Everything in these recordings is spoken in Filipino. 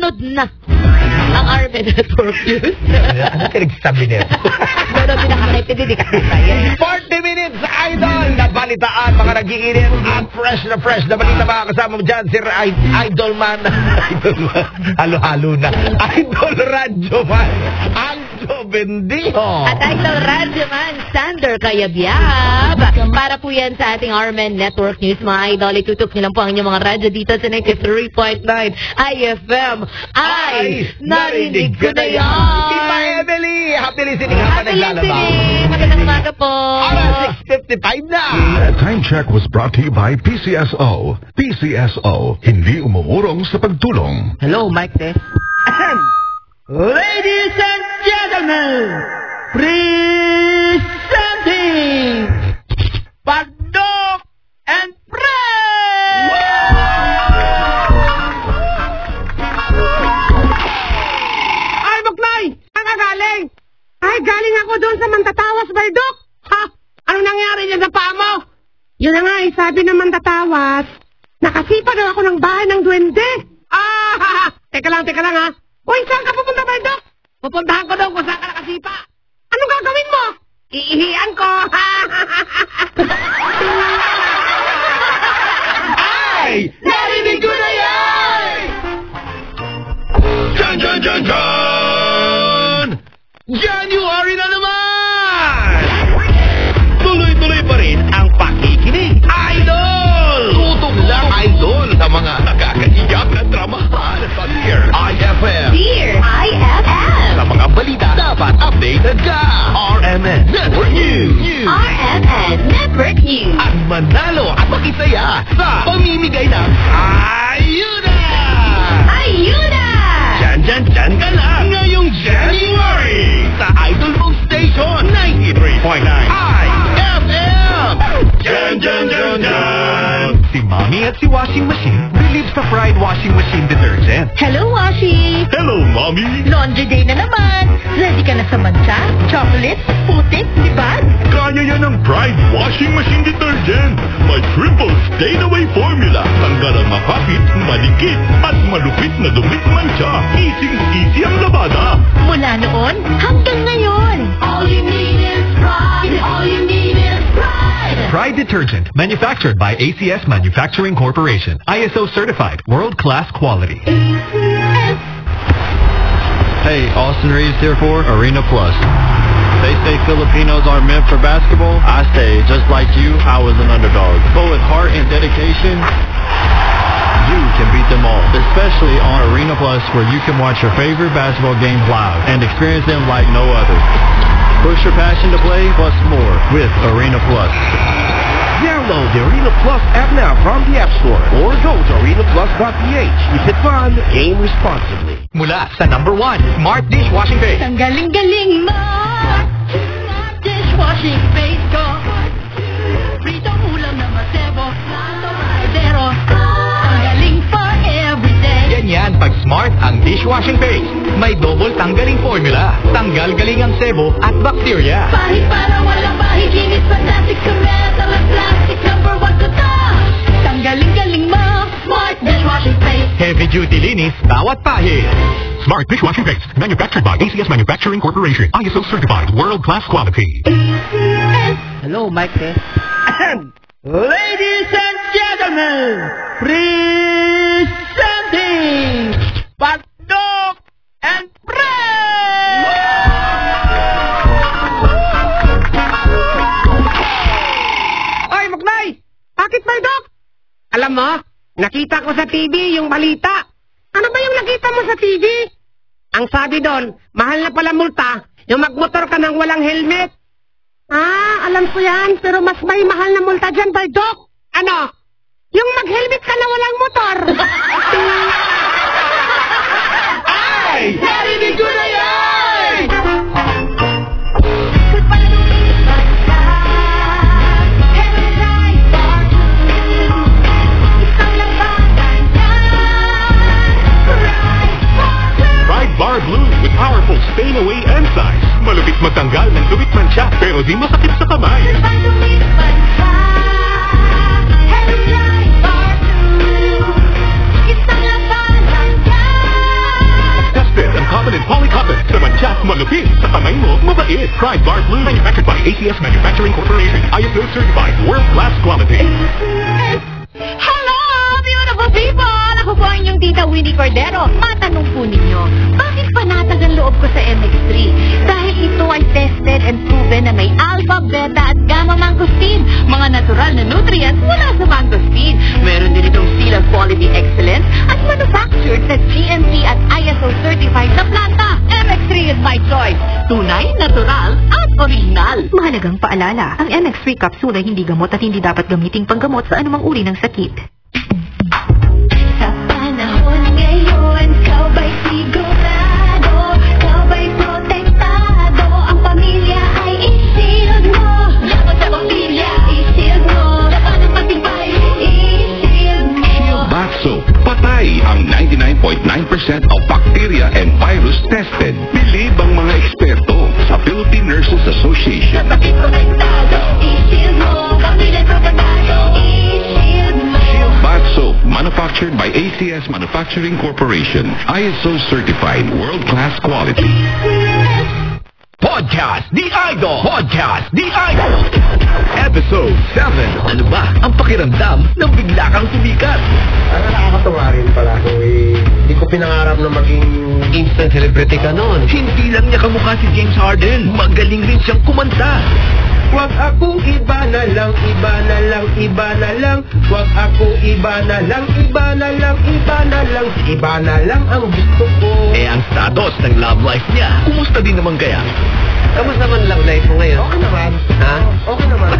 Sunod na ang Armen Network News. Ano pinagsasabi niya? Pero pinaka-connected, hindi ka kaya. 40 minutes, idol! Na balitaan, mga nagiinit at fresh na balita, mga kasama mo dyan, Sir Idol Man. Halo-halo na. Idol Radyo Man. Anjo Bendijo. At Idol Radyo Man, Sander Kayabyab. Para po yan sa ating Armen Network News, mga idol. Itutok niyo lang po ang inyong mga radyo dito sa 93.9 IFM. Ay, narinig ko na yan! Tita Emily! Happy listening habang naglalaba. Magandang umaga po. Alas 6:55 na! Time check was brought to you by PCSO. PCSO, hindi umumurong sa pagtulong. Hello, Mike Tess. Ladies and gentlemen, presenting Pagdok and Pray! Ay, Buklay! Saan ka galing? Ay, galing ako doon sa Mandatawas, Baldok. Ha? Anong nangyari dyan sa paa mo? Yun na nga eh, sabi ng Mandatawas, nakasipa daw ako ng bahay ng duwende. Teka lang ha. Uy, saan ka pupunta, Baldok? Pupuntahan ko daw kung saan ka nakasipa. Anong gagawin mo? Iihian ko. Ay! Narinig ko na yan! Jan! January na naman! Tuloy-tuloy pa rin ang pakikinig. Idol! Tutok lang, Idol, sa mga nakakaiyak na dramahan sa Dear IFM. Dear IFM. Sa mga balita, dapat updated ka. RMN Network News. RMN Network News. At manalo at makisaya sa pamimigay ng ayuda! Ayuda! Dyan ka lang ngayong January sa Idol Boom Station 93.9 IFM! Dyan! Si Mommy at si Washing Machine believe sa Pride Washing Machine Detergent. Hello, Washi! Hello, Mommy! Laundry day na naman! Ready ka na sa mancha, chocolate, putik, libad? Kaya yan ang Pride Washing Machine Detergent. May triple stain-away formula. Tanggal ang makapit, malikit, at malupit na dumit mancha. Easy ang labada. Mula noon hanggang ngayon. All you need is pride. All you need is pride. Pride Detergent, manufactured by ACS Manufacturing Corporation. ISO certified, world-class quality. Hey, Austin Reeves here for Arena Plus. They say Filipinos are meant for basketball. I say, just like you, I was an underdog. But with heart and dedication, you can beat them all. Especially on Arena Plus, where you can watch your favorite basketball games live and experience them like no other. Push your passion to play, plus more with Arena Plus. Download the Arena Plus app now from the App Store or go to arenaplus.ph. You can fun, game responsibly. Mula sa number 1, Smart Dishwashing Base. Ang galing-galing mo. Smart dishwashing base ko. Pritong ulam na masebo. Pero ang galing for everyday. Ganyan pag Smart ang dishwashing base. May double tanggaling formula. Tanggal galing ang sebo at bakterya. Pahit para walang pahit. Linis fantastic sa metal at plastic. Number 1 ko to. Tanggaling-galing mo. Smart dishwashing base. Heavy duty linis, bawat pahit. Smart Dishwashing Base, manufactured by ACS Manufacturing Corporation. ISO certified, world-class quality. Hello, Mike Tess. Ladies and gentlemen, presenting Pagdok and Pray! Oy, Buklay! Bakit, Baldok? Alam mo, nakita ko sa TV yung balita. Ano ba yung nakita mo sa TV? Ang sabi doon, mahal na pala multa yung magmotor ka ng walang helmet. Alam ko yan, pero mas may mahal na multa dyan, Baldok. Ano? Yung mag-helmet ka na walang motor. Ay! Narinig ko na yan! Pride Bar Blue with powerful stain-away enzymes. Malupit magtanggal ng lumit mancha, pero di masakit sa kamay. Malupit sa kamay mo, mabait. Pride Bar Blue. Manufactured by ACS Manufacturing Corporation. ISO certified. World-class quality. Hello, beautiful people! Ako po ang inyong tita Winnie Cordero. Matanong po ninyo, bakit panatag ang loob ko sa MX3? Dahil ito ay tested and proven na may alpha, beta at gamma mangosteen. Mga natural na nutrients mula sa mangosteen. Meron din itong seal of quality excellence at manufactured sa GMP at ISO certified na planta. MX3 is my choice. Tunay, natural at original. Mahalagang paalala, ang MX3 capsule ay hindi gamot at hindi dapat gamiting panggamot sa anumang uri ng sakit. Sa panahon ngayon, ikaw ba'y sigurado? Ikaw ba'y protektado? Ang pamilya ay i-shield mo. Yakot sa pamilya, i-shield mo. Laban ng matibay, i-shield mo. Shield Bath Soap. Patay ang 99.9% of bacteria and virus tested. Bilib ang mga eksperto sa Philippine Nurses Association. Kapatid protektado, i-shield mo. Pamilya protektado, i-shield mo. Shield Bath Soap, manufactured by ACS Manufacturing Corporation. ISO certified, world-class quality. Podcast The Idol! Podcast The Idol! Episode 7. Ano ba ang pakiramdam ng bigla kang sumikat? Nakakatawa rin pala kung hindi ko pinangarap na maging instant celebrity ka noon. Hindi lang niya kamukha si James Harden. Magaling rin siyang kumanta. Wag ako iba na lang, iba na lang, iba na lang. Wag ako iba na lang, iba na lang, iba na lang. Iba na lang ang gusto ko. Eh ang status ng love life niya, kumusta din naman kaya? Kamusta naman love life mo ngayon? Okay naman. Ha? Okay naman.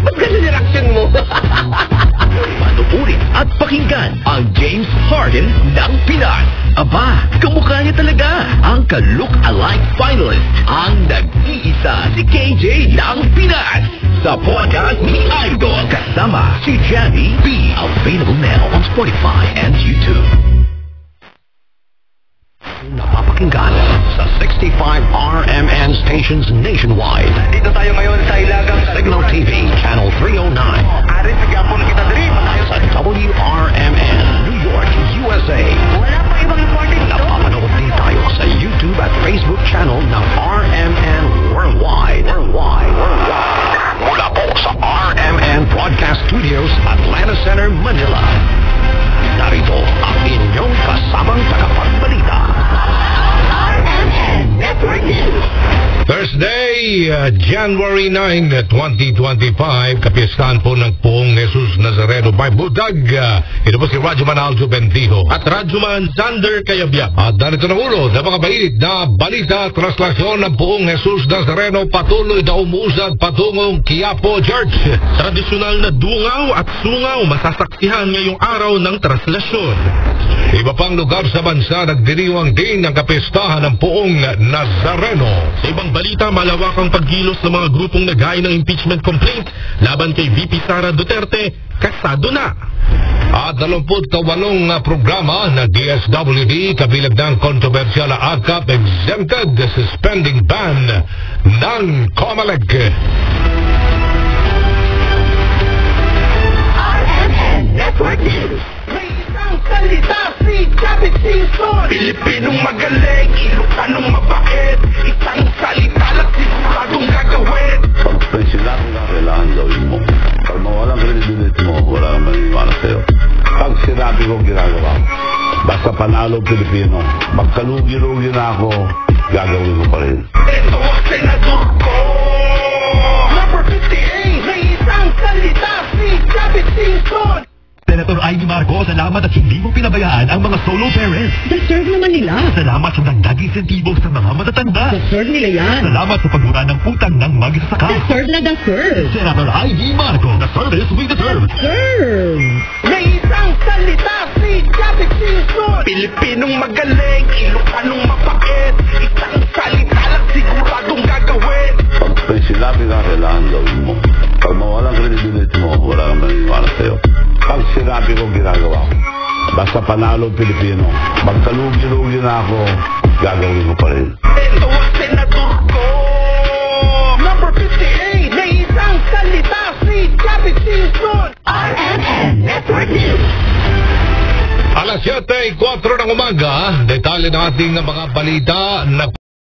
Ba't ganun yung reaction mo? Panuurin at pakinggan ang James Harden ng Pinas. Aba, kamukha niya talaga ang ka-look-alike finalist, ang nag-iisa si KJ ng Pinas. Sa podcast ni Idol, kasama si Jenny B. Available now on Spotify and YouTube. Napapakinggan sa 65 RMN stations nationwide. Dito tayo ngayon sa Ilagang Signal TV, Channel 309. Arit, bigyan po na kita dali. Sa WRMN, New York, USA. Wala pa ibang important dito. Napapanood din tayo sa YouTube at Facebook channel ng RMN Worldwide. Mula po sa RMN Broadcast Studios, Atlanta Center, Manila. Narito ang inyong kasamang tagapagbalita. RMN Network News. Thursday, January 9, 2025, kapistahan po ng Poong Jesus Nazareno by Budag. Ito po si Radyoman Aljo Bendijo at Radyoman Sander Kayabyab. At narito na ulo na mga mainit na balita. Traslasyon ng Poong Jesus Nazareno patuloy na umusad patungong Quiapo Church. Tradisyonal na dungaw at sungaw masasaksihan ngayong araw ng traslasyon. Iba pang lugar sa bansa nagdiriwang din ang kapistahan ng Poong Nazareno. Sa ibang balita, malawakang paggilos ng mga grupong naghain ng impeachment complaint laban kay VP Sara Duterte, kasado na. At 28 programa ng DSWD kabilang ng kontrobersyal na AKAP exempted suspending ban ng COMELEC. RMN Network News. Salita si Kapit Simpson. Pilipinong magaling, Ilocanong mabait. Isang salita lang siguradong gagawin. Pag sinabi na kailangan gawin mo, pag mawalang credibility mo, wala naman para sa'yo. Pag sinabi ko ginagawa, basta panalo Pilipino, magkalugi-lugi na ako, gagawin ko pa rin. Ito ang senador ko. Number 58, may isang salita si Kapit Simpson. Senator Ivy Marcos, salamat at hindi mo pinabayaan ang mga solo parents. Deserve naman nila. Salamat sa dagdag insentibo sa mga matatanda. Deserve nila yan. Salamat sa pagmura ng utang ng magsasaka. Deserve na deserve. Senator Ivy Marcos, the service we deserve. Deserve. May isang salita si Kapit Simpson. Pilipinong magaling, Ilocanong mabait. Isang salita lang siguradong gagawin. Pag sinabi na kailangan gawin mo, pag mawalang credibility mo, wala naman para sa'yo. Pag sinabi ko ginagawa ko, basta panalo Pilipino, magkalugi-lugi na ako, gagawin ko pa rin. Ito ang senador ko. Number 58, may isang salita si Kapit Simpson. RMN Network News. Alas 7:04 ng umaga, detalye ng ating mga balita na